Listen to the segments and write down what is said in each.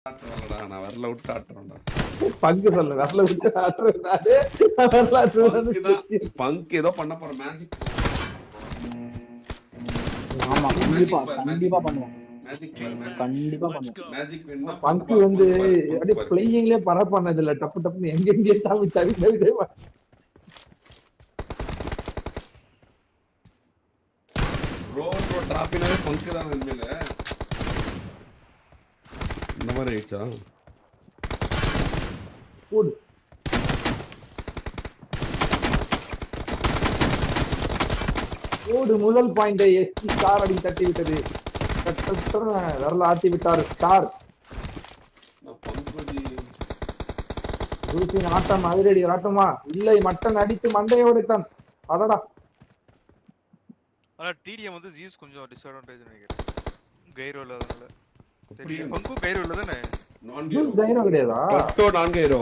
ஆட்டுறேன்டா நான் வரல விட்டு ஆட்டுறேன்டா. பங்கு சொல்லு வரல விட்டு ஆட்டுறேன். பங்கு ஏதோ பண்ண போற மேஜிக். ஆமா கண்டிப்பா கண்டிப்பா பண்ணுவோம். மேஜிக் கண்டிப்பா பண்ணுவோம். மேஜிக் வேணும்னா பங்கு வந்து அப்படியே பிளேயிங்லயே பர பண்ணது இல்ல. டப்பு டப்புன்னு எங்கெங்கே தாவி தாவி தாவி ரோல் டிராப்பினாவே பங்கு தான் உண்மையில. இந்த மாதிரி ஆயிடுச்சா? போடு போடு முதல் பாயிண்டை எஸ்டி ஸ்டார் அடி தட்டி விட்டது. வரல ஆட்டி விட்டார் ஸ்டார். ஜூஸின் ஆட்டம் அதிரடி ஆட்டமா இல்லை மட்டன் அடித்து மண்டையை உடைத்தான். அடடா ஆனா டிடிஎம் வந்து ஜீஸ் கொஞ்சம் டிஸ்அட்வான்டேஜ் நினைக்கிறேன். கைரோ இல்லாதனால. தெரியும் பங்கு கைரோ இல்ல தானே? ஜூஸ் கைரோ கிடையாதா? டொட்டோ 4 hero,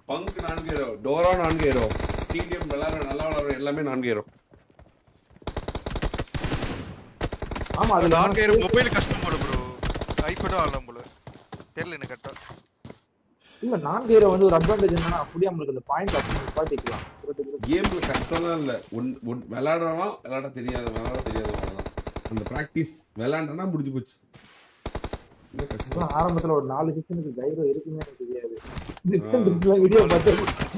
bunk 4 hero, Dora 4 hero, TDM விளையாடுற நல்லா விளையாடுற எல்லாமே 4 ஹீரோ. ஆமா அது 4 ஹீரோ மொபைல் கஷ்டம் போல ப்ரோ. ஐபேடும் ஆடலாம் போல. தெரியல எனக்கு கரெக்ட்டா. இல்ல 4 ஹீரோ வந்து ஒரு அட்வான்டேஜ் என்னன்னா அப்படியே நமக்கு அந்த பாயிண்ட் அப்படி பாத்திக்கலாம். கேம்ல கஷ்டம்லாம் இல்ல. விளையாடுறவன் விளையாட தெரியாதவன் அந்த பிராக்டிஸ் விளையாண்டனா முடிஞ்சு போச்சு. ஆரம்பத்துல ஒரு 4 சீசனுக்கு கைரோ இருக்குமே எனக்கு தெரியாது. வீடியோ பார்த்தா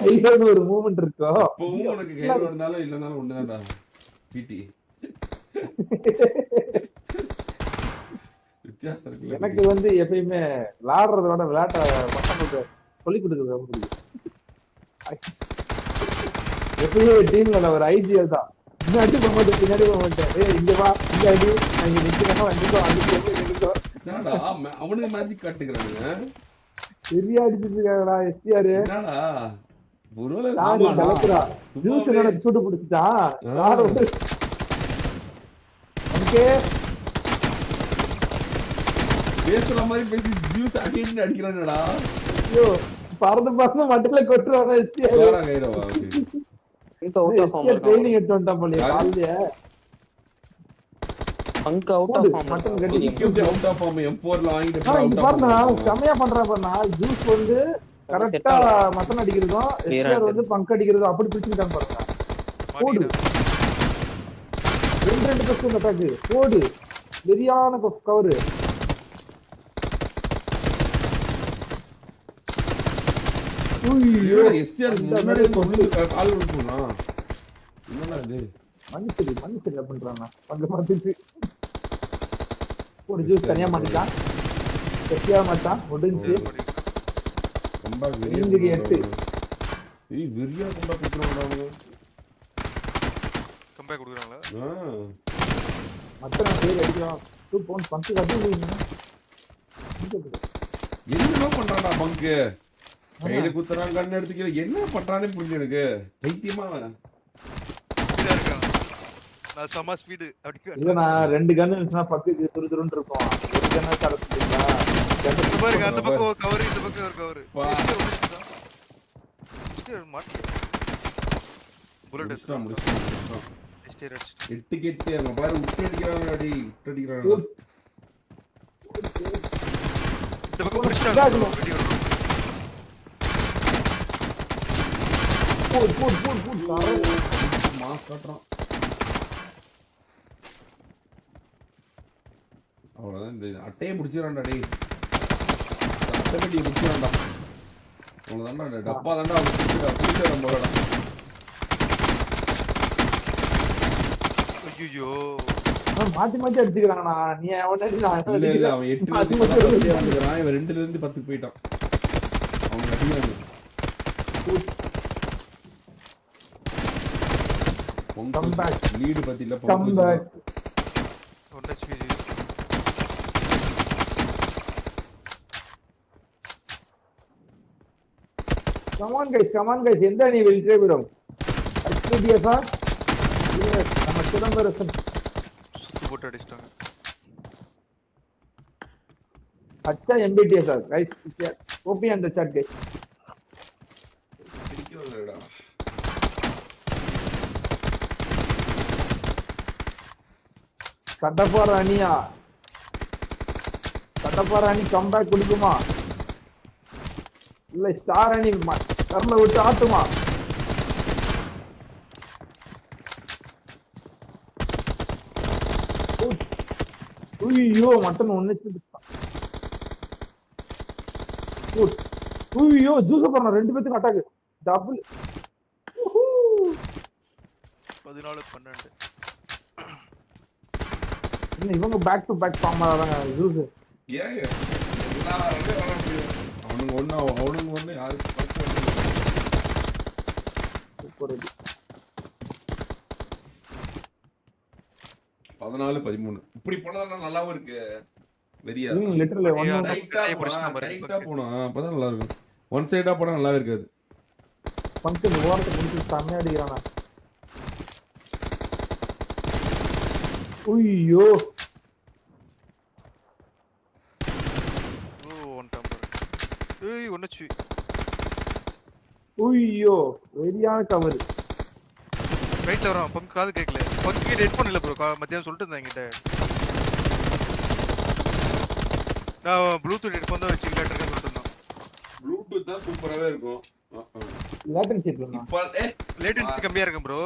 கைரோன்னு ஒரு மூவ்மெண்ட் இருக்கும். இப்பவும் உனக்கு கைரோ இருந்தாலும் இல்லனாலும் ஒண்ணுதான்டா பிடி. வித்தியாசம் இருக்கு. எனக்கு வந்து எப்பயுமே விளையாடுறத விட விளையாட்ட பசங்களுக்கு சொல்லிக் கொடுக்குறது ரொம்ப பிடிக்கும். எப்பயுமே டீம்ல ஒரு ஐஜிஎல் தான். முன்னாடி போக மாட்டேன் பின்னாடி போக மாட்டேன். இங்க வா இங்க அடி அங்க நிக்கிறோம் அடிக்கோ அடிக்கோ. அவனுக்கு மேஜிக் காட்டுக்கிறானுங்க. சரியா அடிச்சிட்டு இருக்காங்கடா எஸ்டிஆர். என்னடா ஒருவேளை கலக்குறா ஜூஸ் என்னோட சூடு பிடிச்சிட்டான். ஓகே பேசுற மாதிரி பேசி ஜூஸ் அடின்னு அடிக்கிறானடா. ஐயோ பறந்து பறந்து மட்டல கொட்டுறானே எஸ்டிஆர். வேற கைரவா இந்த அவுட் ஆஃப் ஃபார்ம் ட்ரெய்னிங் எடுத்து வந்தான் போல காலையில. Bunk out of form mutton கட்டி cube out of form M4 ல வாங்கிட்டு இங்க பாருங்க செமையா பண்றா பாருங்க. ஜூஸ் வந்து கரெக்ட்டா மட்டன் அடிக்கிறதும் எஸ்டிஆர் வந்து பங்க் அடிக்கிறதும் அப்படி பிடிச்சிட்டான் பாருங்க. போடு 2% அட்டாக் போடு சரியான கவர். ஐயோ எஸ்டிஆர் முன்னாடி வந்து கால் விட்டுனா என்னடா இது மன்னிச்சிடு பண்றாங்க பங்க மாத்திட்டு. ஒரு ஜூஸ் தனியா மாட்டிட்டான். எஸ்டிஆர் மாட்டான் முடிஞ்சு. ரொம்ப வெறியா எட்டு ஏய் வெறியா கொண்டா குத்துறாங்க. கம்பேக் கொடுக்குறாங்களா? மட்டன் பேர் அடிக்கலாம். 2 பவுண்ட் பங்கு கட்டி என்னமா பண்றான்டா பங்கு? கையில குத்துறான் கண்ணு எடுத்துக்கிற என்ன பண்றானே புரியல எனக்கு. தைத்தியமா ஸ்பீடா இருக்கான். நான் சம ஸ்பீடு அப்படி இல்ல நான் 2 கன் இருந்துச்சுனா பக்குக்கு துருதுருன்னு இருக்கும். ஒரு கன்னா தரத்துட்டீங்களா? இந்த பாருங்க அந்த பக்கம் ஒரு கவர் இந்த பக்கம் ஒரு கவர். புல்லட் முடிச்சிட்டான் முடிச்சிட்டான். எஸ்டிஆர் எட்டு கெட்டு அங்க பாரு விட்டு அடிக்கிறாங்க. அடி விட்டு அடிக்கிறாங்க. இந்த பக்கம் புடிச்சாங்க. போடு மாஸ் காட்டுறான். அவ்வளவுதான் இந்த அட்டையை முடிச்சிடறான்டா. டேய் அட்டை பெட்டியை முடிச்சிடறான்டா. அவ்வளவுதான்டா டப்பா தான்டா அவன் பிடிச்சிடறான் போலடா. ஐயோ மாத்தி மாத்தி அடிச்சுக்கிறாங்கண்ணா. நீ இல்ல அவன் 8 வந்துக்கிறான். இவன் 2ல இருந்து 10க்கு போயிட்டான். அவன் அடிக்கிறாங்க. லீடு பத்தில come on guys எந்த அணி வெற்றி பெறும்? HDF இல்ல நம்ம சிதம்பரம் போட்டு அடிச்சிட்டாங்க. अच्छा MBTS guys copy on the chat guys. கடப்பார அணியா? கடப்பார அணி கம்பேக் கொடுக்குமா? இல்ல ஸ்டார் அணி கர்ல விட்டு ஆட்டுமா. ஐயோ மட்டன் ஒண்ணு. ஐயோ ஜூஸ் பண்ண 2 பேத்துக்கு அட்டாக் டபுள். 14-12. என்ன இவங்க பேக் டு பேக் ஃபார்ம் ஆறாங்க ஜூஸ். ஏன் எல்லாரும் வர முடியும். அவனுங்க ஒண்ணு யாருக்கு சூப்பர் அடி. 14-13 இப்படி போனதால நல்லாவும் இருக்கு. வெரியா லிட்டரலி டைட்டா போனா அப்பதான் நல்லா இருக்கும். ஒன் சைடா போனா நல்லா இருக்காது. ஃபங்க்ஷன் ஓரத்தை முடிச்சு செம்மையா அடிக்கிறானா. ஐயோ ஒன் டம்பர். ஏய் ஒண்ணச்சு. ஐயோ வெரியான கவர். ரைட்ல வரான். பங்கு காது கேட்கல. பங்கு ஹெட்ஃபோன் இல்ல ப்ரோ. மத்தியானம் சொல்லிட்டு இருந்தா என்கிட்ட. நான் ப்ளூடூத் ஹெட்ஃபோன் தான் வச்சுக்கலாம்னு இருக்கேன்னு சொல்லிட்டு இருந்தான். ப்ளூடூத் தான் சூப்பராவே இருக்கும். லேட்டன்சி இல்லனா இப்ப லேட்டன்சி கம்மியா இருக்கும் ப்ரோ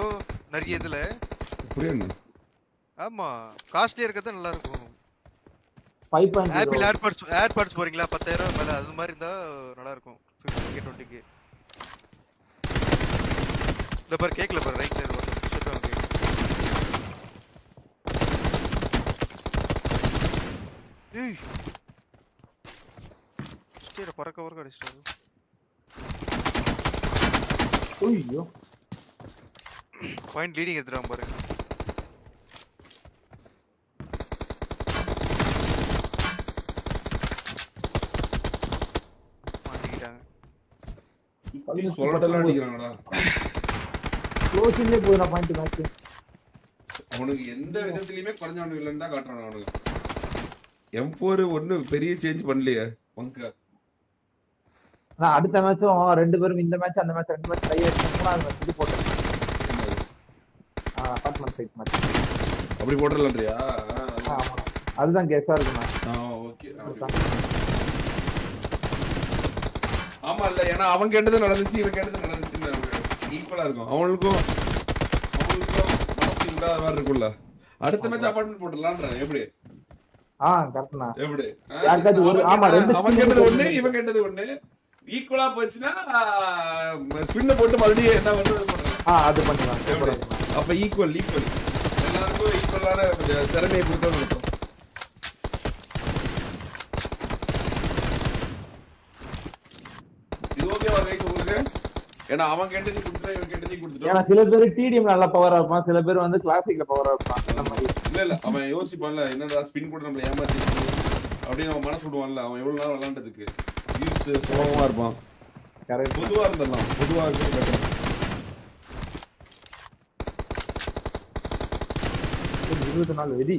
நிறைய இதுல. புரியல. ஆமா காஸ்ட்லியா இருக்கறது நல்லா இருக்கும். 5.0 ஆப்பிள் ஏர்பாட்ஸ் போறீங்களா 10,000 மேல அது மாதிரி இருந்தா நல்லா இருக்கும். 15K 20K. இந்த பார் கேக்கல பார் ரைட் சைடு வந்து சொல்றாங்க. ஏய் ஸ்டேர பறக்க அடிச்சாரு. ஐயோ பாயிண்ட் லீடிங் எடுத்துறான் பாரு. சொல்லட்டெல்லாம் அடிக்கிறாங்கடா. க்ளோசிங்லே போறா பாயிண்ட் மேட்ச். அவனுக்கு எந்த விதத்திலயுமே குறைஞ்சவனு இல்லன்னு தான் காட்டுறான் அவனுக்கு. M4 ஒண்ணு பெரிய சேஞ்ச் பண்ணலையே பங்க. நான் அடுத்த மேட்சும் 2 பேரும் இந்த மேட்ச் அந்த மேட்ச் 2 மேட்ச் டை ஆயிடுச்சு. மூணாவது மேட்ச் இது போட்டேன். Apartment side match. அப்படி போட்றலன்றியா? ஆமா அதுதான் கேஸா இருக்குண்ணா. ஓகே. ஆமா இல்ல ஏன்னா அவன் கேட்டது நடந்துச்சு இவன் கேட்டது நடந்துச்சுன்னு ஈக்குவலா இருக்கும். அவங்களுக்கும் மனசு இல்லாத மாதிரி இருக்கும்ல. அடுத்த மேட்ச் அபார்ட்மெண்ட் போட்டுடலான்ற எப்படி? கரெக்ட்ண்ணா. எப்படி அவன் கேட்டது ஒண்ணு இவன் கேட்டது ஒண்ணு ஈக்குவலா போச்சுன்னா ஸ்பின்ன போட்டு மறுபடியும் என்ன பண்ணுறது அது பண்ணலாம். அப்ப ஈக்குவல் எல்லாருக்கும் ஈக்குவலான திறமையை கொடுத்தோம் இருக்கும். இது ஓகேவா ரைட் உங்களுக்கு? ஏன்னா அவன் கேட்டதையும் கொடுத்துட்டா இவன் கேட்டதையும் கொடுத்துட்டோம். ஏன்னா சில பேர் டிடிஎம் நல்லா பவரா இருப்பான், சில பேர் வந்து கிளாசிக்ல பவரா இருப்பான். இல்ல அவன் யோசிப்பான்ல என்னடா ஸ்பின் கூட நம்மள ஏமாத்தி அப்படின்னு அவன் மனசு விடுவான்ல. அவன் எவ்வளவு நேரம் விளையாண்டதுக்கு யூஸ் சுலபமா இருப்பான். பொதுவா இருந்தலாம். பொதுவா இருக்கிறது பெட்டர். 24 வெடி.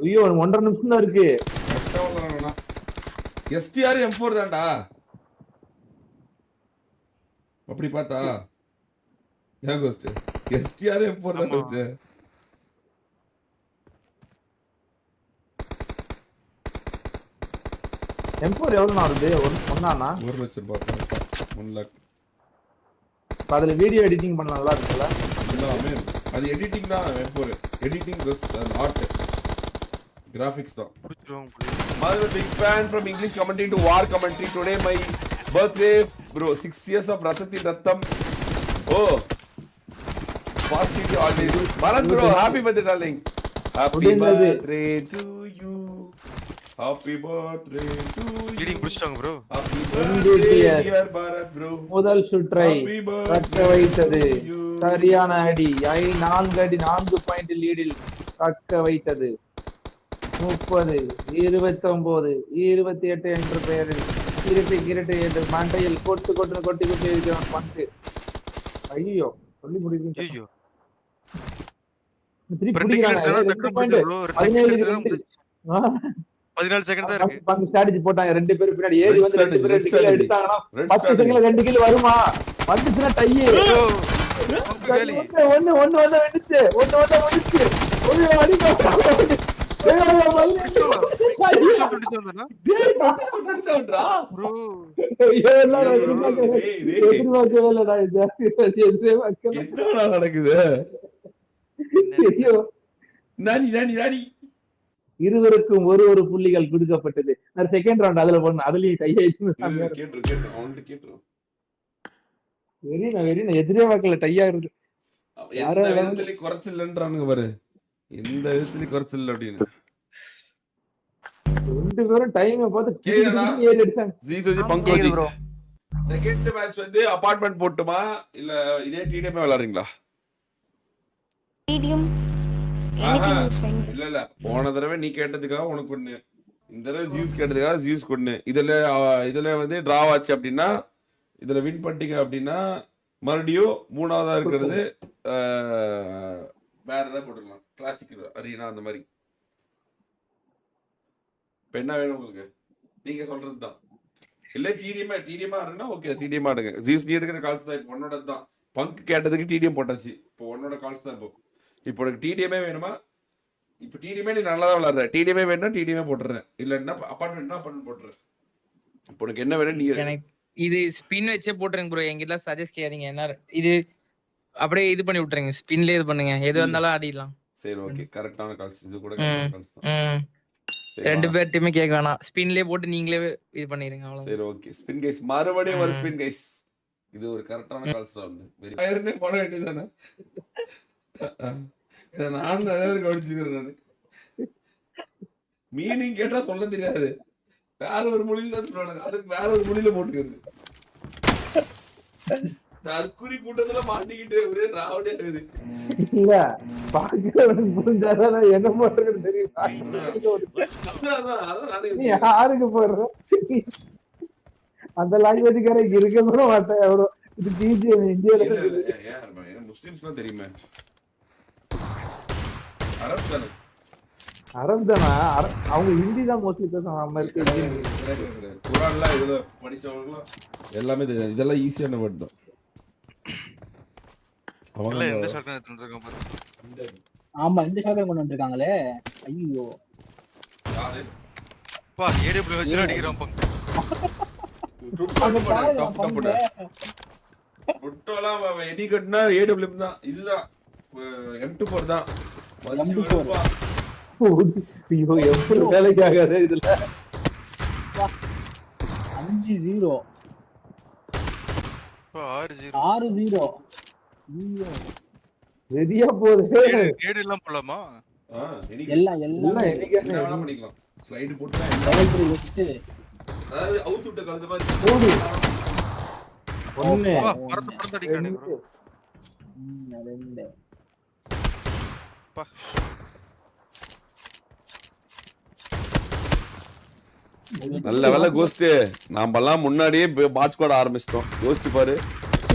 ஐயோ 1.5 நிமிஷம் தான் இருக்கு. எஸ்டிஆர் M4 தான்டா. அப்படி பார்த்தா ஏன் கோஸ்ட் எஸ்டிஆர் M4 தான் கோஸ்ட். M4 எவ்வளவு வருது? ஒண்ணானா 1 லட்சம் ரூபாய். 1 lakh. அதுல வீடியோ எடிட்டிங் பண்ண நல்லா இருக்குல்ல? எல்லாமே அது எடிட்டிங் தான். M4 editing plus art graphics தான். I'm a big fan from English commentary to war commentary. Today my birthday bro. 6 years of Rathathi Rattam. Oh, positive always. Bharat bro, happy birthday darling. Happy birthday to you. Happy birthday to you. Leading புடிச்சிட்டாங்க bro. Happy birthday dear Bharat bro. முதல் சுற்றை தக்க வைத்தது. சரியான அடி. 4 அடி 4 point லீடில் தக்க வைத்தது. 30, 29, 28 என்ற பெயரில் கிரட்டு என்று மண்டையில் கொட்டி இருக்கிறான் பந்து. ஐயோ சொல்லி முடியுது. ஐயோ 17 14 செகண்ட் தான் இருக்கு. பங்கு ஸ்ட்ராட்டஜி போட்டாங்க 2 பேர் பின்னாடி ஏறி வந்து 2 பேர் 2 கிலோ எடுத்தாங்கன்னா Red 10 strategy. செகண்ட்ல 2 கிலோ வருமா? வந்துச்சுன்னா டை. பங்கு வேலி. ஒன்னு வந்தா வெடிச்சு. ஒன்னு வந்தா முடிச்சு. ஒரு அடி ப்ரோ என்னடா நடக்குது? இருவருக்கும் ஒரு புள்ளிகள் கொடுக்கப்பட்டது. செகண்ட் ரவுண்ட் அதுல போன அதுலயும் டை ஆயிடுச்சு. எதிரே வாக்கல டை ஆகுறது. குறைச்சல்ன்றானுங்க பாரு, எந்த விதத்துலயும் குறைச்சல் அப்படின்னு. 2 பேரும் டைம் பார்த்து ஏறி அடிச்சாங்க. செகண்ட் மேட்ச் வந்து அபார்ட்மெண்ட் போட்டுமா இல்ல இதே டிடிஎம் விளையாடுறீங்களா? இல்ல போன தடவை நீ கேட்டதுக்காக உனக்கு ஒண்ணு, இந்த தடவை ஜியூஸ் கேட்டதுக்காக ஜியூஸ் ஒண்ணு. இதுல வந்து டிராவ் ஆச்சு அப்படின்னா, இதுல வின் பண்ணிட்டீங்க அப்படின்னா மறுபடியும் மூணாவதா இருக்கிறது வேற ஏதாவது போட்டுக்கலாம், கிளாசிக் அரீனா அந்த மாதிரி. இப்ப என்ன வேணும் உங்களுக்கு? நீங்க சொல்றதுதான். இல்ல டிடிஎம் ஆடுறா ஓகே, டிடிஎம் ஆடுங்க. ஜியூஸ் நீ எடுக்கிற கால்ஸ் தான் உன்னோட தான். பங்க் கேட்டதுக்கு டிடிஎம் போட்டாச்சு, இப்போ உன்னோட கால்ஸ் தான். இப்போ உனக்கு டிடிஎம்ஏ வேணுமா? இப்போ டிடிஎம்ஏ நீ நல்லா தான் விளையாடுற. டிடிஎம்ஏ வேணும்னா டிடிஎம்ஏ போட்டுறேன், இல்லன்னா அபார்ட்மெண்ட்னா அபார்ட்மெண்ட் போட்டுறேன். இப்போ உனக்கு என்ன வேணும்? நீ எனக்கு இது ஸ்பின் வச்சே போட்டுருங்க ப்ரோ. எங்கிட்ட சஜஸ்ட் செய்யாதீங்க. என்ன இது அப்படியே இது பண்ணி விட்டுருங்க, ஸ்பின்லயே இது பண்ணுங்க, எது வந்தாலும் ஆடிடலாம். சரி ஓகே, கரெக்டான கால்ஸ். இது கூட கரெக்டான கால்ஸ் தான். 2 பேர்ட்டுமே கேட்க வேணாம், ஸ்பின்லயே போட்டு நீங்களே இது பண்ணிருங்க அவ்வளவு. சரி ஓகே, ஸ்பின் கைஸ் மறுபடியும் ஒரு ஸ்பின் கைஸ். இது ஒரு கரெக்டான கால்ஸ் தான். வந்து ஃபயர்னே போட வேண்டியதானே? நான் நிறைய பேர் கவனிச்சுக்கிறேன். நான் மீனிங் கேட்டா சொல்ல தெரியாது, வேற ஒரு மொழியில தான் சொல்லுவாங்க. அதுக்கு வேற ஒரு மொழியில போட்டுக்கிறது. தற்குறி கூட்டத்துல மாட்டிக்கிட்டு ஒரே ராவடியா இருக்குது. இல்ல பாக்கிறவனுக்கு புரிஞ்சாதான் என்ன பண்றதுன்னு தெரியும். யாருக்கு போடுற அந்த லாங்குவேஜ்கார இருக்க கூட மாட்டேன். எவ்வளோ இது பிஜிஎம் இந்தியால முஸ்லிம்ஸ்லாம் தெரியுமே. அரபு தானே? அரபு தானா? அவங்க ஹிந்தி தான் மோஸ்ட்லி பேசுவாங்க. குரான்லாம் இதுல படிச்சவங்களும் எல்லாமே தெரியும். இதெல்லாம் ஈஸியான வேர்ட் தான். இல்ல எந்த ஷாட் எடுத்து வந்திருக்காங்க பாரு. ஆமா இந்த ஷாட் கொண்டு வந்திருக்காங்களே. ஐயோ பா ஏடபிள்யூ வச்சு அடிக்குறான் பங்க். புட்டோலாம் எடி கட்னா ஏடபிள்யூ தான். இதுதான் M24 தான். ஐயோ எப்படி வேலைக்கு ஆகாது இதுல. 5-0 6-0 ரெடியா போகுது. ஏடு எல்லாம் போலாமா? எல்லாம் என்ன பண்ணிக்கலாம். ஸ்லைடு போட்டு அதாவது அவுட் விட்ட கலந்த மாதிரி போடு. ஒண்ணு பறந்து அடிக்கறானே ப்ரோ. ரெண்டு பா நல்ல வேலை கோஸ்ட். நாமெல்லாம் முன்னாடியே பாட் ஸ்குவாட் ஆரம்பிச்சிட்டோம். யோசிச்சு பாரு,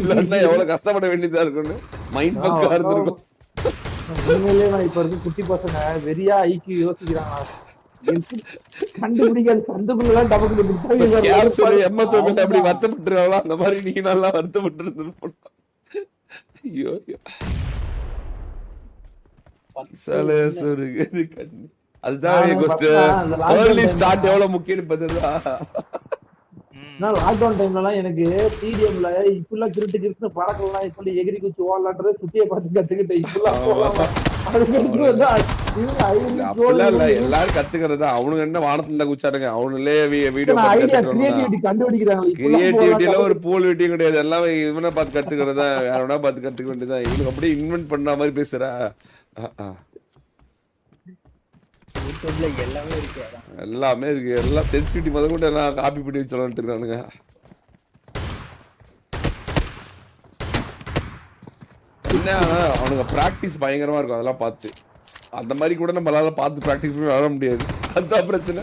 இல்லன்னா எவ்வளவு கஷ்டப்பட வேண்டியதா இருக்குன்னு மைண்ட் பக்கா இருந்திருக்கும். உண்மையிலேயே நான் இப்ப இருக்கு குட்டி பசங்க வெறியா ஐக்கு யோசிக்கிறாங்க. கண்டுபிடிக்காத சந்துக்குள்ள டபக்கு யார் சொல்லி எம்எஸ்ஓபி அப்படி வருத்தப்பட்டுருவாங்களோ அந்த மாதிரி நீ நல்லா வருத்தப்பட்டு இருந்திருப்போம். ஐயோ அதுதான் கோஸ்ட். ஏர்லி ஸ்டார்ட் எவ்வளவு முக்கியம் பார்த்தா. நான் லாக்டவுன் டைம்லலாம் எனக்கு டிடிஎம்ல இப்பெல்லாம் கிரிட்டு பறக்கலாம், இப்ப எகிரி குச்சி ஓடலான்றது சுத்தியை பார்த்து கத்துக்கிட்டேன். எல்லாரும் கத்துக்கிறதா. அவனுங்க என்ன வானத்துல குச்சாருங்க, அவனுங்களே வீடியோ கிரியேட்டிவிட்டியில ஒரு பூல் வீட்டியும் கிடையாது. எல்லாம் இவனை பார்த்து கத்துக்கிறதா, யாரோட பார்த்து கத்துக்க வேண்டியதான். இவனுக்கு அப்படியே இன்வென்ட் பண்ண மாதிரி பேசுறா. எல்லாமே இருக்கு, எல்லாம் சென்சிட்டிவிட்டி முத கூட எல்லாம் காப்பி பண்ணி வச்சு இருக்கானுங்க. என்ன அவனுங்க பிராக்டிஸ் பயங்கரமா இருக்கும். அதெல்லாம் பார்த்து அந்த மாதிரி கூட நம்மளால பார்த்து பிராக்டிஸ் பண்ணி வர முடியாது. அதுதான் பிரச்சனை.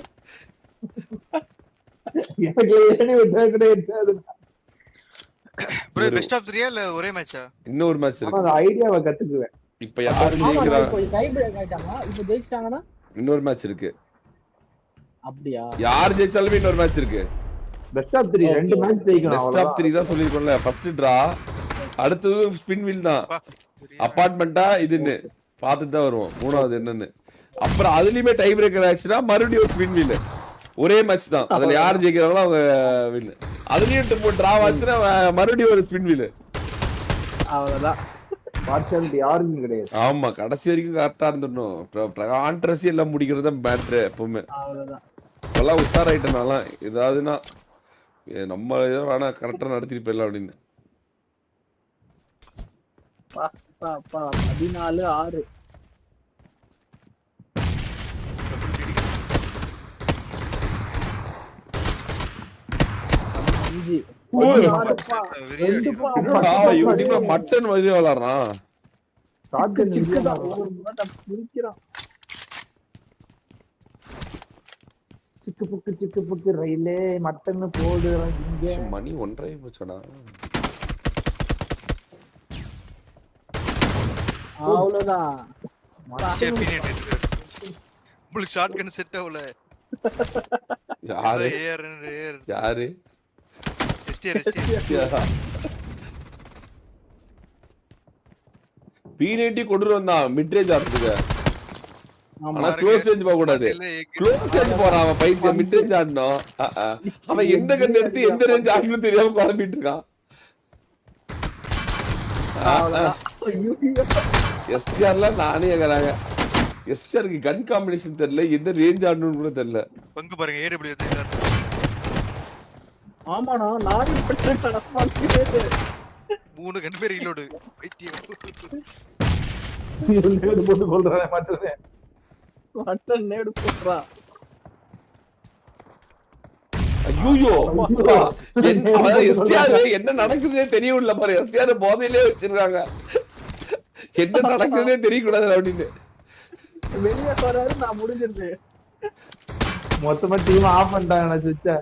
ப்ரோ பெஸ்ட் ஆஃப் 3 இல்ல ஒரே மேட்சா? இன்னொரு மேட்ச் இருக்கு. அந்த ஐடியாவை கத்துக்குவேன். இப்போ யாரு ஜெயிக்கறாங்க? இப்போ டை பிரேக் ஆயிட்டாங்க. இப்போ ஜெயிச்சிட்டாங்கன்னா இன்னொரு மேட்ச் இருக்கு. அப்படியா? யார் ஜெயிச்சாலுமே இன்னொரு மேட்ச் இருக்கு. பெஸ்ட் ஆஃப் 3 ரெண்டு மேட்ச் ஜெயிக்கணும். பெஸ்ட் ஆஃப் 3 தான் சொல்லிருக்கோம்ல. ஃபர்ஸ்ட் டிரா, அடுத்தது ஸ்பின் வீல் தான். அபார்ட்மெண்டா இதுன்னு பார்த்துட்டு தான் வருவோம். மூணாவது என்னன்னு அப்புறம் அதுலயுமே டை பிரேக்கர் ஆச்சுன்னா மறுபடியும் ஸ்பின் வீல். ஒரே மேட்ச் தான். அதுல யார் ஜெயிக்கிறாங்களோ அவங்க வின். அதுலயும் டிரா ஆச்சுன்னா மறுபடியும் ஒரு ஸ்பின் வீல். அவ்வளவுதான். பார்ஷியாலிட்டி யாருக்கும் கிடையாது. ஆமா, கடைசி வரைக்கும் கரெக்டா இருந்துடணும். கான்ட்ரவர்சி எல்லாம் முடிக்கிறது மேட்ரு எப்பவுமே. அவ்வளவுதான். இப்பெல்லாம் உஷாராயிட்டனாலாம் ஏதாவதுன்னா நம்ம ஏதோ வேணா கரெக்டா நடத்திட்டு போயிடலாம் அப்படின்னு. 14-6. மட்டன் மாதிரி விளாடுறான். சிக்கு புக்கு ரயிலே மட்டன் போடு. மணி 1:30 போச்சடா. அவ்வளவுதான். உங்களுக்கு ஷாட்கன் செட் ஆகல. யாரு யாரு P90 கொண்டு வந்தான் மிட் ரேஞ்ச் ஆடுறதுக்கு. ஆனா க்ளோஸ் ரேஞ்ச் போக கூடாது. க்ளோஸ் ரேஞ்ச் போறான் அவன். பைத்தியம் மிட் ரேஞ்ச் ஆடணும். அவன் எந்த கன் எடுத்து எந்த ரேஞ்ச் ஆடணும் தெரியாம குழம்பிட்டு இருக்கான். எஸ்டிஆர்ல நானே கேக்குறாங்க. எஸ்டிஆருக்கு கன் காம்பினேஷன் தெரியல, எந்த ரேஞ்ச் ஆடணும்னு கூட தெரியல. பங்கு பாருங்க ஏடபிள்யூ ஆமாண்ணா நானே இப்படி 3 கன் பேர் ரீலோட். பைத்தியம். நேடு போட்டு கொல்றானே மட்டனே. மட்டன் நேடு போடுறா. ஐயோ எஸ்டிஆர் என்ன நடக்குதுன்னே தெரியல பாரு. எஸ்டிஆர் போதையிலே வச்சிருக்காங்க. என்ன நடக்குதுன்னே தெரியக்கூடாது அப்படின்னு வெளியே போறாரு. நான் முடிஞ்சிருது. மொத்தமா டீம் ஆஃப் பண்ணிட்டாங்க. சுச்சா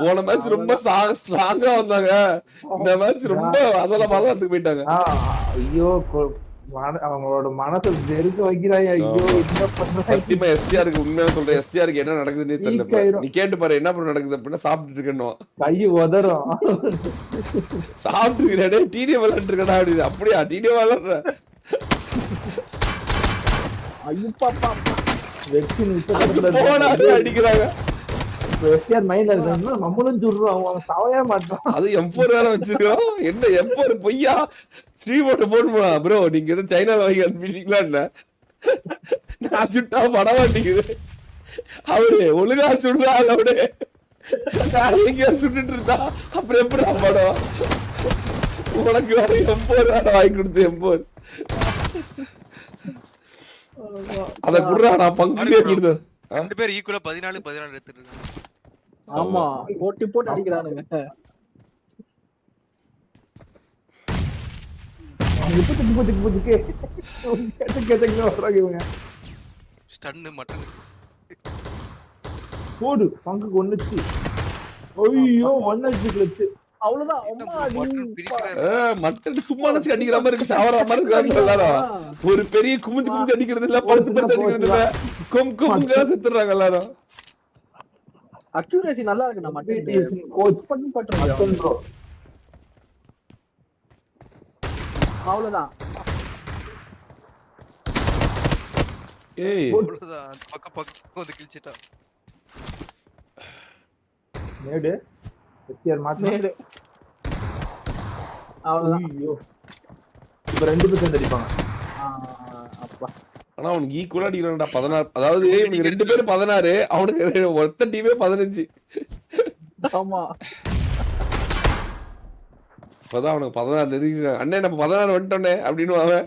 போன மேட்ச் ரொம்ப ஸ்ட்ராங்கா வந்தாங்க. இந்த மேட்ச் ரொம்ப அதெல்லாம் பதத்துக்கு போயிட்டாங்க. ஐயோ அவங்களோட மனசை வெறுக்க வைக்கிறாங்க. ஐயோ என்ன பண்ற. சத்தியமா எஸ்டிஆருக்கு உண்மையா சொல்றேன். எஸ்டிஆருக்கு என்ன நடக்குதுன்னே தெரியல. நீ கேட்டு பாரு என்ன பண்ண நடக்குது அப்படின்னா. சாப்பிட்டு இருக்கணும், கை உதறும். சாப்பிட்டு இருக்கிறே டிடிஎம் விளையாண்டு இருக்கா அப்படின்னு. அப்படியா டிடிஎம் விளையாடுற? ஐயோ பாப்பா அடிக்கிறாங்க. நம்மளும் சொல்றோம் அவன் சாவையா மாட்டான். அது M4 வேற வச்சிருக்கோம். என்ன M4 பொய்யா ஸ்ரீமோட்ட போடுமா ப்ரோ? நீங்க எதுவும் சைனால வாங்கி அனுப்பிட்டீங்களா? என்ன நான் சுட்டா பட மாட்டேங்குது. அவரு ஒழுங்கா சுடுறா. அவரு எங்க சுட்டுட்டு இருந்தா அப்புறம் எப்படி படம்? உனக்கு வேற M4 வேற வாங்கி கொடுத்து M4 அத குடுறா. நான் பங்குலயே கொடுத்தேன். 2 பேர் ஈக்குவலா 14 எடுத்துட்டு இருக்காங்க. ஆமா போட்டி போட்டு அடிக்கிறானுங்க. ஸ்டன் மட்டன் போடு பங்கு கொன்னுச்சு. ஐயோ 1 கிளச். அவ்வளவுதான். மட்டன் சும்மா நினைச்சு அடிக்கிற மாதிரி இருக்கு. சாவற மாதிரி இருக்காங்க எல்லாரும். ஒரு பெரிய குமிஞ்சு குமிஞ்சு அடிக்கிறது இல்ல, படுத்து படுத்து அடிக்கிறது இல்ல, கொம்கொம்ங்க செத்துறாங்க எல்லாரும். அக்யூரசி நல்லா இருக்கு. நம்ம மட்டன் கோச் பண்ணி பண்றோம். அவ்வளவுதான். ஏய் அவ்வளவுதான். பக்கம் வந்து கிழிச்சிட்டா. நேடு எஸ்டிஆர் மாத்து. நேடு அவ்வளவுதான். ஐயோ இப்ப 2% அடிப்பாங்க. அப்பா ஆனா அவனுக்கு ஈக்குவலா அடிக்கிறான்டா 16. அதாவது இவனுக்கு 2 பேர் 16, அவனுக்கு ஒத்த டீமே 15. ஆமா இப்பதான் அவனுக்கு 16 நெருங்கிறான். அண்ணே நம்ம 16 வந்துட்டோன்னே அப்படின்னு அவன்.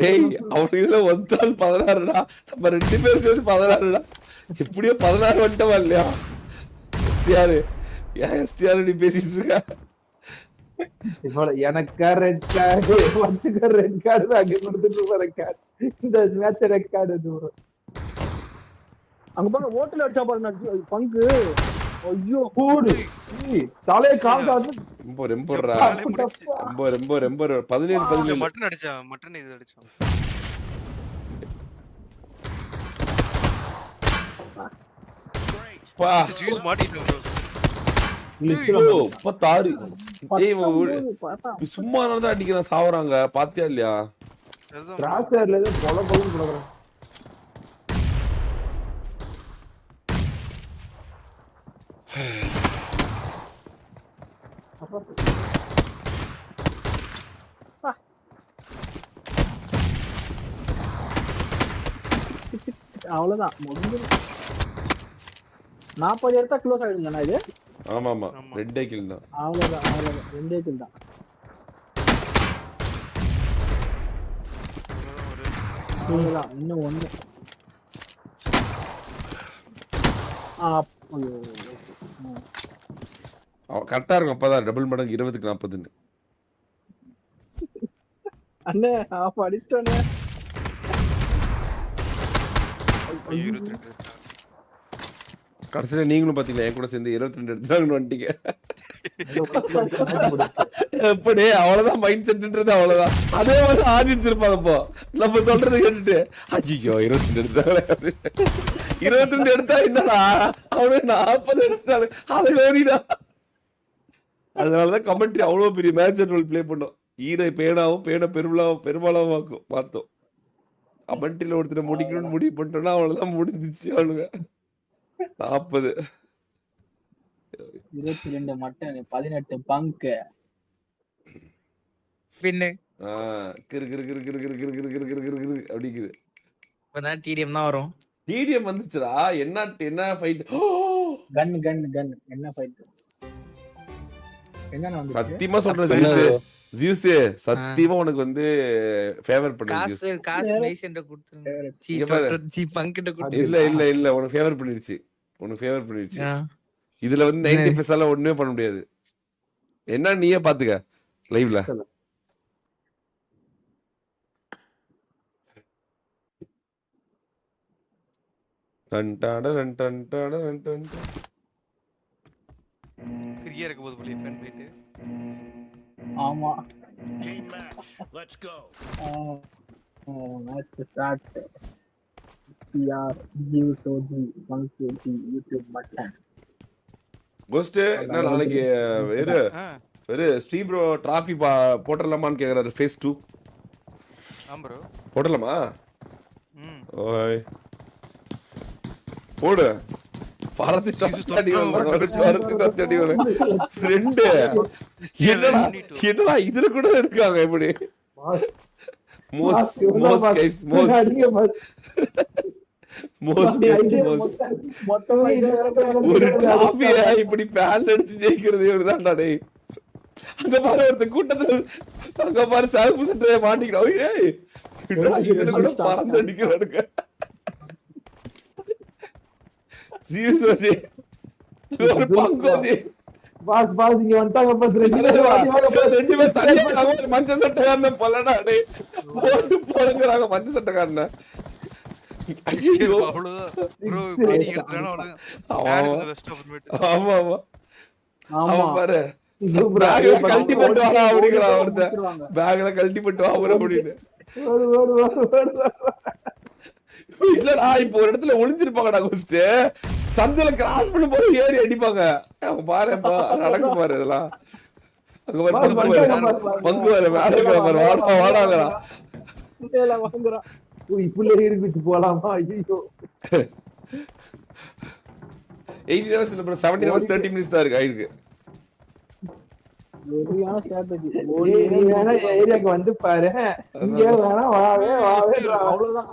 டேய் அவனுக்கு இதுல ஒத்தால் 16டா, நம்ம 2 பேர் சேர்ந்து 16டா. எப்படியோ 16 வந்துட்டவா இல்லையா? எஸ்டிஆர் ஏன் எஸ்டிஆர் நீ பேசிட்டு இருக்க? எனக்கு ரெட் கார்டு வச்சுக்க. ரெட் கார்டு அங்க கொடுத்துட்டு ரெட் கார்டு. இந்த மேட்ச் ரெட் கார்டு அங்க பாருங்க. ஹோட்டல் அடிச்சா பாருங்க பங்கு. ஐயோ கூடு தலைய கால் ரெம்போடுறா. ரெம்போ 17 மட்டன் அடிச்சா. மட்டன் இது அடிச்சான். பா ஜூஸ் மாட்டிட்டு bro. ஐயோ 36 ஏய் சும்மா தான் அடிக்கிறான் சாவறாங்க பாத்தியா இல்லையா அதுதான் கிராஸ் ஏர்ல ஏதோ பொல பொலன்னு போடுறான். அவ்வளவுதான் முடிஞ்சிடும். 40 எடுத்தா க்ளோஸ் ஆயிடுங்கண்ணா இது. ஆமா ஆமா ரெட்டே கில் தான் அவ்வளவுதான் அவ்வளவுதான் 2 கில் தான். அவ்வளவுதான் இன்னும் ஒண்ணு. ஐயோ கரெக்டா இருக்கும் அப்பதான் டபுள் மடங்கு 20க்கு 40ன்னு அண்ணே ஆஃப் அடிச்சிட்டோண்ணே. 22. கடைசியில நீங்களும் பாத்தீங்களா என் கூட சேர்ந்து 22 எடுத்தாங்கன்னு வந்துட்டீங்க எப்படி அவ்வளவுதான் மைண்ட் செட்ன்றது அவ்வளவுதான் அதே மாதிரி ஆடியன்ஸ் இருப்பாங்க இப்போ நம்ம சொல்றது கேட்டுட்டு ஐயோ 22 எடுத்தாங்களே 22 எடுத்தா என்னடா அவனே 40 எடுத்தாங்க அதை வேறிடா அதனாலதான் கமெண்ட்ரி அவ்வளவு பெரிய மேட்ச் ரோல் பிளே பண்ணோம் ஈரை பேனாவும் பேனை பெரும்பாலும் பார்த்தோம் கமெண்ட்ரியில ஒருத்தர் முடிக்கணும்னு முடிவு பண்ணிட்டோம்னா அவ்வளவுதான் முடிஞ்சிச்சு அவனுங்க 40 22 மட்டன் 18 பங்க் பின்னு கிறு கிறு கிறு கிறு கிறு கிறு கிறு கிறு கிறு கிறு கிறு அப்படிங்குது இப்பதான் டிடிஎம் தான் வரும். டிடிஎம் வந்துச்சுடா என்ன ஃபைட் கன் என்ன ஃபைட் என்ன வந்து சத்தியமா சொல்றேன் ஜியூஸ் சத்தியமா உனக்கு வந்து ஃபேவர் பண்ணு ஜியூஸ் காசு மேசன்ட்ட கொடுத்துருங்க. சீ பங்கிட்ட கொடுத்து இல்ல உனக்கு ஃபேவர் பண்ணிருச்சு இதுல வந்து 90% எல்லாம் ஒண்ணுமே பண்ண முடியாது என்ன நீயே பாத்துக்க லைவ்ல ஃப்ரீயா இருக்க போது போல ஃபேன் போயிட்டு ஆமா Team match. Let's go. Match start. STR ஜியூசோஜி பங்க் யூடியூப் மட்டன் கோஸ்ட் என்ன நாளைக்கு வேற ஸ்ரீ ப்ரோ டிராஃபி போடலாமான்னு கேக்குறாரு ஃபேஸ் 2 ஆம் ப்ரோ போடலாமா ஓய் போடு பாரதி தட்டி ஃப்ரெண்ட் என்னடா இதுல கூட இருக்காங்க எப்படி ஒரு டிராஃபியா இப்படி பேல் அடிச்சு ஜெயிக்கிறது இவருதான்டா டேய் அங்க பாரு ஒருத்த கூட்டத்துல அங்க பாரு சாகுப்பு சட்டைய மாட்டிக்கிறான் இதுல கூட பறந்து அடிக்கிறானுங்க ஜீசோஜி ஒரு பங்கோஜி பாஸ் இங்க வந்துட்டாங்க பாஸ் ரெண்டு பேர் தனியா ஒரு மஞ்சள் சட்டைக்காரன போலடா டேய் போறங்கறாங்க மஞ்சள் சட்டைக்காரன அவ்வளவுதான் ப்ரோ பீடி எடுத்துறானே அவ்வளவுதான் வெஸ்ட் அப்புறமேட்டு ஆமா அவன் பாரு பேக்ல கழட்டி போட்டு வா அப்படிங்கறான் ஒருத்தன் பேக்ல கழட்டி போட்டு வா அப்படின்னு இல்லடா இப்போ ஒரு இடத்துல ஒளிஞ்சிருப்பாங்கடா கோஸ்ட் சந்தில கிராஸ் பண்ண போது ஏறி அடிப்பாங்க பாரு நடக்க பாரு இதெல்லாம் அங்க பங்கு வர மேல வாடாங்கடா வாங்குறா இப்படி இருக்கு போலாமா ஐயோ 18 hours இல்ல bro 17 hours 30 minutes தான் இருக்கு ஆயிருக்கு சரியான ஸ்ட்ராட்டஜி நீ வேணா ஏரியாக்கு வந்து பாரு இங்க வேணா வாவே அவ்வளவுதான்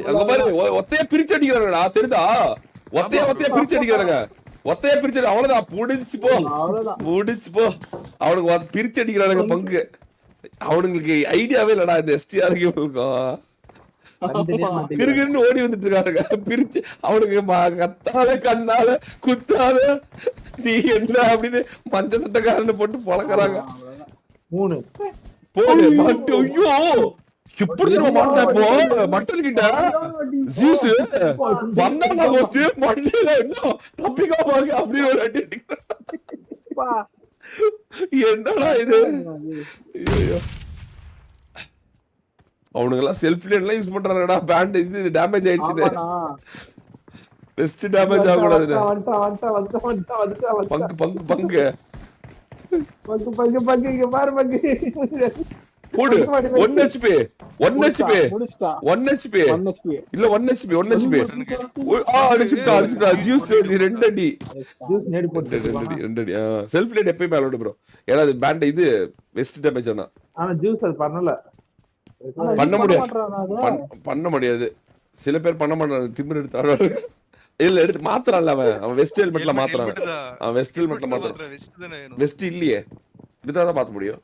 அங்க பாரு ஒத்தையா பிரிச்சு அடிக்கிறாங்கடா தெரியுதா ஒத்தையா பிரிச்சு அடிக்கிறாங்க ஒத்தையா பிரிச்சு அவ்வளவுதான் முடிச்சு போ அவனுக்கு பிரிச்சு அடிக்கிறானுங்க பங்கு அவனுங்களுக்கு ஐடியாவே இல்லடா இந்த எஸ்டிஆருக்கு இருக்கும் கிருகிருன்னு ஓடி வந்துட்டு இருக்கானுங்க பிரிச்சு அவனுக்கு கத்தால கண்ணால குத்தால நீ என்ன அப்படின்னு மஞ்ச சட்டக்காரன்னு போட்டு பழக்கிறாங்க 3 போடு மாட்டு ஐயோ எப்படி மாட்டப்போ மட்டன் கிட்ட ஜூஸ் வந்தா கோஸ்ட் மண்ணில என்ன தப்பிக்கா பாக்க அப்படி ஒரு அடி அடிக்கிறான் என்னடா இது ஐயோ அவனுங்க எல்லாம் செல்ஃப் லேன்லாம் யூஸ் பண்றாங்கடா பேண்ட் இது டேமேஜ் ஆயிடுச்சு வெஸ்ட் டேமேஜ் ஆக கூடாது. பங்கு பங்கு பங்கு பங்கு பங்கு பங்கு இங்க பாரு பங்கு. போடு 1 HP 1 HP முடிச்சிட்டா 1 HP 1 HP இல்ல 1 HP 1 HP. அடிச்சுட்டா ஜூஸ் 2 அடி. ஜூஸ் நேடி போட்டு 2 அடி. செல்ஃப் லேட் எப்பயும் அலோட் ப்ரோ. ஏன்னா அது பேண்ட் இது வெஸ்ட் டேமேஜ் ஆனா. ஆனா ஜூஸ் அது பண்ணல. பண்ண முடியாது. பண்ண முடியாது. சில பேர் பண்ண மாட்டாங்க. திமிர் எடுத்து ஆடுவாங்க. இல்ல எடுத்து மாத்துறான்ல அவன் வெஸ்ட் ஹெல்மெட்ல மாத்துறான். அவன் வெஸ்ட் ஹெல்மெட்ல மாத்துறான். வெஸ்ட் இல்லையே. இதுதான் பார்க்க முடியும்.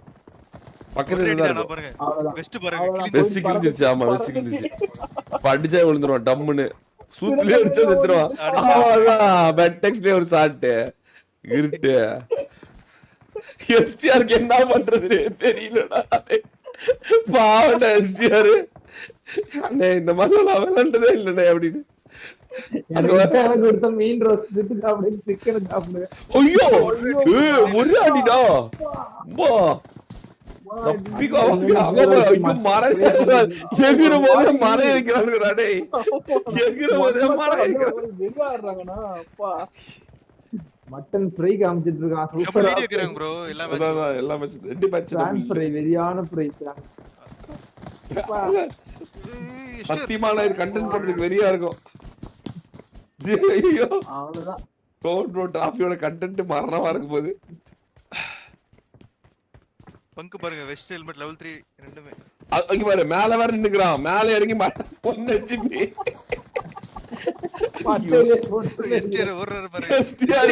பக்கத்துல இருந்தா பாருங்க. வெஸ்ட் பாருங்க. வெஸ்ட் கிழிஞ்சிருச்சு. ஆமா வெஸ்ட் கிழிஞ்சிருச்சு. படிச்சா விழுந்துருவான் டம்முன்னு. சூத்துலயே அடிச்சா செத்துருவான். பெட்டெக்ஸ்லயே ஒரு ஷாட். இருட்டு. எஸ்டிஆருக்கு என்ன பண்றது தெரியலடா. பாவடா எஸ்டிஆர். அண்ணே இந்த மாதிரி நான் விளையாண்டதே இல்லண்ணே அப்படின்னு. கொடுத்த மீன் ரோஸ்ட் சாப்பிடு, சிக்கன் சாப்பிடு. ஐயோ ஒரு அடிடா. தப்பிக்கோ எகிற போதே மரம் இருக்கிறானுங்கடா. டேய் எகிற போதே மரம் இருக்கிறாங்க. மட்டன் ஃப்ரை காமிச்சிட்டு இருக்கான். சூப்பரா இருக்குறாங்க ப்ரோ. எல்லா மேட்ச் 2 மேட்ச் ஃப்ரை வெரியான ஃப்ரை. சத்தியமான இது கண்டென்ட் பண்றதுக்கு வெரியா இருக்கும். ஐயோ அவ்வளவுதான். ப்ரோ டிராஃபியோட கண்டென்ட் மரணமா இருக்கும் போது. பங்கு பாருங்க வெஸ்ட் ஹெல்மெட் லெவல் 3 ரெண்டுமே. அங்க பாரு மேல வேற நின்னுக்குறான். மேல இறங்கி 1 HP. பட்டேலே போட்டு எஸ்டிஆர் ஓடுறாரு பாருங்க. எஸ்டிஆர்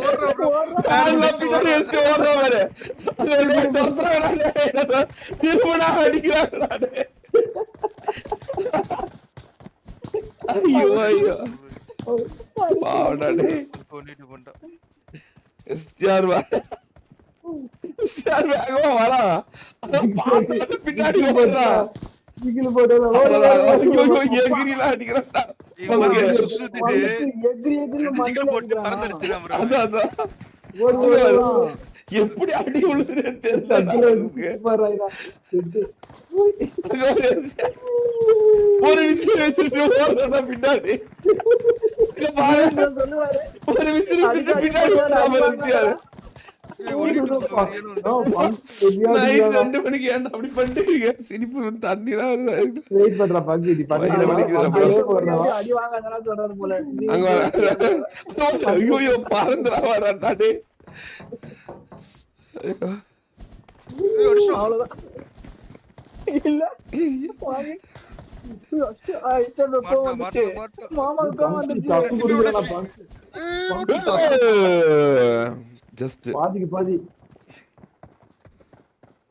ஓடுறான் ப்ரோ. மேல பின்னாடி எஸ்டிஆர் ஓடுறான் பாரு. திரும்பனா அடிக்கிறான்டா. ஐயோ ஐயோ பாவடா டேய். கொன்னிட்டு போண்டா. எஸ்டிஆர் வா. எஸ்டிஆர் வேகமா வரா. பின்னாடி ஓடுறா. சிகில் போட்டு ஐயோ எகிரில அடிக்கிறான்டா. இவங்க சுத்திட்டு எகிரி எகிரி சிக்கல் போட்டு பறந்துடுச்சுடா ப்ரோ. அதான் எப்படி அடி விழுதுன்னு தெரியல. ஒரு விஷயம் வச்சுட்டு ஓடுறா பின்னாடி. ஒரு விஷயம் வச்சுட்டு பின்னாடி எஸ்டிஆர். நைட் 2 மணிக்கு ஏன்டா அப்படி பண்ணிட்டீங்க? சிரிப்பு தண்ணீரா வருது. வெயிட் பண்றா பக்கி அடி வாங்கறதெல்லாம் சொல்றது போல. ஐயோ பறந்துடா வரான்டா டேய். அவ்வளவுதான். இல்ல ஜஸ்ட் பாதிக்கு பாதி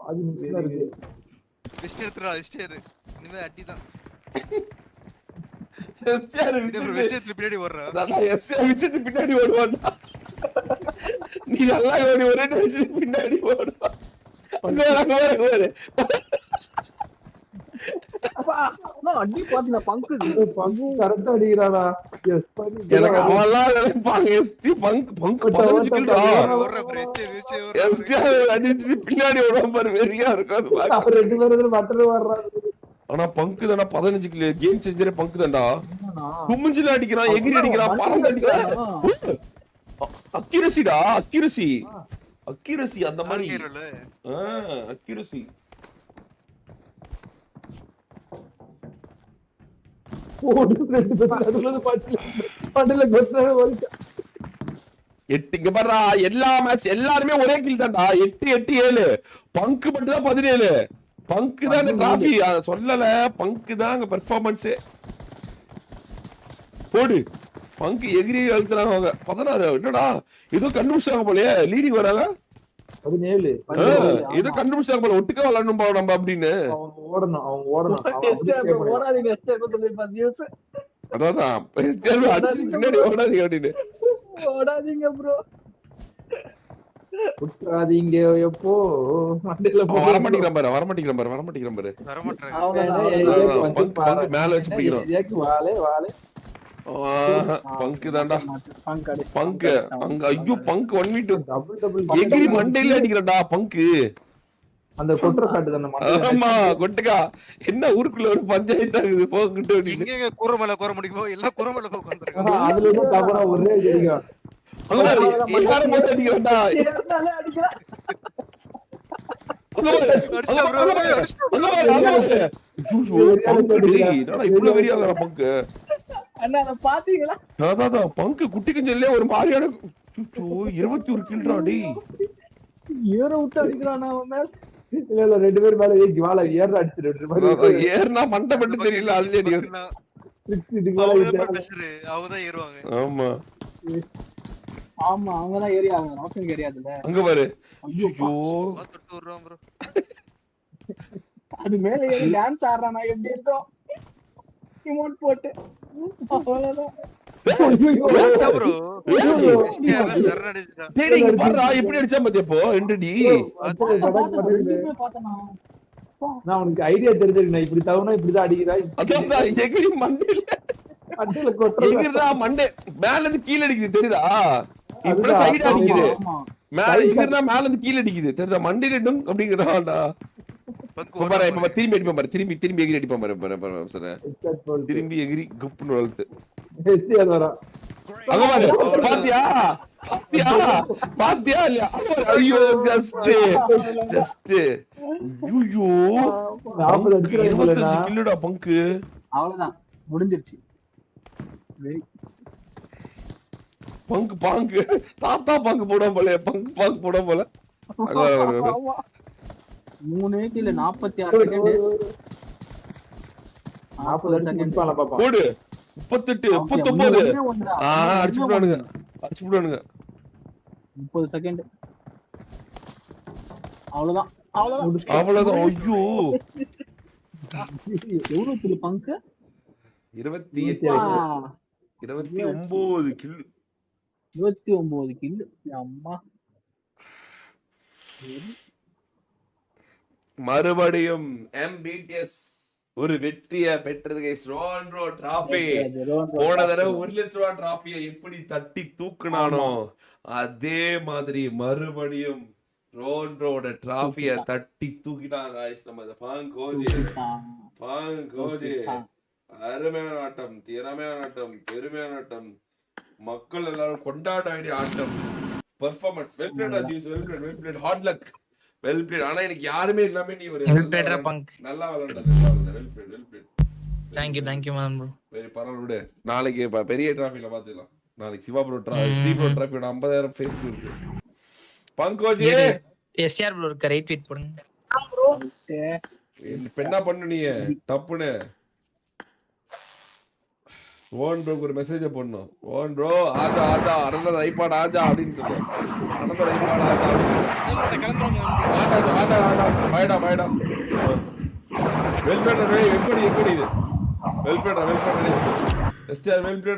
பாதி மிச்சம் இருக்கு. வெஸ்ட் எடுத்துடா எஸ்டிஆர். இனிமே அடிதான். எஸ்டிஆர் வெஸ்ட் எடுத்து பின்னாடி ஓடுறா. அதான் எஸ்டிஆர் விசிட்டு பின்னாடி ஓடுவான்டா. நீ நல்லா ஓடி ஒரே நிமிஷம் பின்னாடி ஓடுவா. அங்க வர அடி பாத்தீங்க பங்கு பங்கு கரெக்டா அடிக்கிறாடா. எஸ் பாதி எனக்கு அவெல்லாம் நினைப்பாங்க எஸ்டி பங்கு 15 கிலோ ஓடுறா ப்ரோ. எஸ்டிஆர் எஸ்டிஆர் அடிச்சு பின்னாடி ஓடுவான் பாரு. வெறியா இருக்கும் அது பாக்க. அவர் ரெண்டு பேரும் பட்டர் வர்றாரு. ஆனா பங்கு தானா 15 கிலோ கேம் சேஞ்சரே பங்கு தான்டா. குமிஞ்சில அடிக்கிறான், எகிரி அடிக்கிறான், பறந்து அடிக்கிறான். அக்யூரசிடா அக்யூரசி அந்த மாதிரி அக்யூரசி. எட்டுங்க பாடுறா. எல்லா மேட்ச் எல்லாருமே ஒரே கில் தான்டா. 8-8-7. பங்கு மட்டும் தான் 17. பங்கு தான் இந்த டிராஃபி சொல்லல. பங்கு தான் அங்க பெர்ஃபார்மன்ஸ். போடு பங்கு எகிரி அழுத்துறாங்க. 16. என்னடா ஏதோ கண்டுபிடிச்சாங்க போலயே. லீடிங் வராங்க 17. ஏதோ கண்டுபிடிச்சாங்க போல. ஒட்டுக்கா விளையாடணும் பா நம்ம அப்படின்னு. ஓடாதீங்க அதான் அடிச்சு பின்னாடி ஓடாதீங்க அப்படின்னு. ஓடாதீங்க ப்ரோ. விட்டுறாதீங்க. எப்போ வரமாட்டேங்கிற பாரு. வரமாட்டேங்கிறான் பங்கு மேல வச்சு பிடிக்கிறோம். பங்கு தான்டா பங்கு. அங்க ஐயோ பங்கு 1v2 எகிரி மண்டையில அடிக்கிறடா பங்கு. அந்த கொட்ற காட்டு தான. ஆமா கொட்டுக்கா. என்ன ஊருக்குள்ள ஒரு பஞ்சாயத்து ஆகுது போகிட்டு. எங்க கூரமல கூர முடியுமோ எல்லாம் கூரமல போக வந்திருக்காங்க. அதுல இருந்து தவறா ஒரே அடிக்கும். அங்க பாரு, எல்லாரும் மொத்தம் அடிக்கிறான்டா. ஏறினாலே அடிக்கிறான். அங்க பாரு, அங்க பாரு, அங்க பாரு, அங்க பாரு, அங்க பாரு. ஐயோ, பங்கு டேய், என்னடா இவ்வளவு வெறியாங்கற பங்கு. அண்ணா அதை பாத்தீங்களா? அதான் பங்கு குட்டி கஞ்சல்லே ஒரு மாதிரியான ஐயோ 21 கில்டா டேய். ஏற விட்டு அடிக்கிறானா அவன் மேல. இல்ல 2 பேர் மேல ஏறி வாள ஏற அடிச்சிட்டு ஏர்னா மண்டை மட்டும் தெரியல அதுல அடி. அவதான் ஏறுவாங்க. ஆமா ஆமா அவங்கதான் ஏறி ஆகணும். ஆப்ஷன் கிடையாதுல்ல. அங்க பாரு. ஐயோ ஐயோ தொட்டு விடுறான் ப்ரோ. அது மேல ஏறி டான்ஸ் ஆடுறானா எப்படி இருக்கும்? ரிமோட் போட்டு அவ்வளவுதான். ப்ரோ டேய் இங்க பாருடா எப்படி அடிச்சா பாத்தியா இப்போ எண்டடி. நான் உனக்கு ஐடியா தெரிஞ்சிருக்கு. நான் இப்படி தவறா இப்படிதான் அடிக்கிறாய். அதான் எகிரி மண்டையில அடியில கொட்டற எகிரா மண்டை மேல இருந்து கீழ அடிக்குது தெரியுதா? இப்படி சைடு அடிக்குது. மேல எகிரா மேல இருந்து கீழ அடிக்குது தெரியுதா? மண்டையில டும் அப்படிங்கறாடா. பாரு இப்ப திரும்பி அடிப்பான் பாரு. திரும்பி எகிரி அடிப்பான் பாரு சொல்றேன். திரும்பி எகிரி குப்னு வளத்து. எஸ்டிஆர் வரா. அங்க பாரு. பாத்தியா இல்லையா? ஐயோ ஜஸ்ட் ஐயோ 25 கில்லுடா பங்கு. அவ்வளவுதான் முடிஞ்சிருச்சு. பங்கு தாத்தா பங்கு போட போல பங்கு போட போல. 3 இல்ல 46 செகண்ட். 40 செகண்ட் பாப்பா. போடு 38 39 அடிச்சு விடுவானுங்க 30 செகண்ட். அவ்வளவுதான். ஐயோ எவ்வளவு பங்கு? 29 கில். 29 கில். அம்மா மறுபடியும் MBTS ஒரு வெற்றியை பெற்றது கைஸ். ரோன்ரோ டிராபி போன தடவை 1 லட்சம் ரூபாய் டிராபியை எப்படி தட்டி தூக்குனானோ அதே மாதிரி மறுபடியும் ரோன்ரோட டிராபியை தட்டி தூக்கிட்டாங்க கைஸ். நம்ம பாங்கோஜி அருமையான ஆட்டம், திறமையான ஆட்டம், பெருமையான ஆட்டம், மக்கள் எல்லாரும் கொண்டாட வேண்டிய ஆட்டம். Performance well played as usual. Well played hard luck well played. ஆனா எனக்கு யாருமே இல்லாம நீ ஒரு நல்லா விளையாடுற. Well played. Thank you man bro. Very பரவாயில்ல. நாளைக்கு பெரிய டிராஃபில பாத்துக்கலாம். நாளைக்கு சிவா ப்ரோ ஸ்ரீ ப்ரோ டிராஃபியோட 50,000 ஃபேஸ் இருக்கு. பங்கோஜி SR ப்ரோ இருக்க ரைட் ட்வீட் போடுங்க. இப்ப என்ன பண்ணு நீ டப்புன்னு ஓன் ப்ரோக்கு ஒரு மெசேஜ் போடணும். ஓன் ப்ரோ ஆஜா அனந்தர் ஐபாட் ஆஜா அப்படின்னு சொல்லு. அனந்தர் ஐபாட் ஆஜா ஆடா பாய்டா வெல் பிளேட். எப்படி இது well plate STR well plate.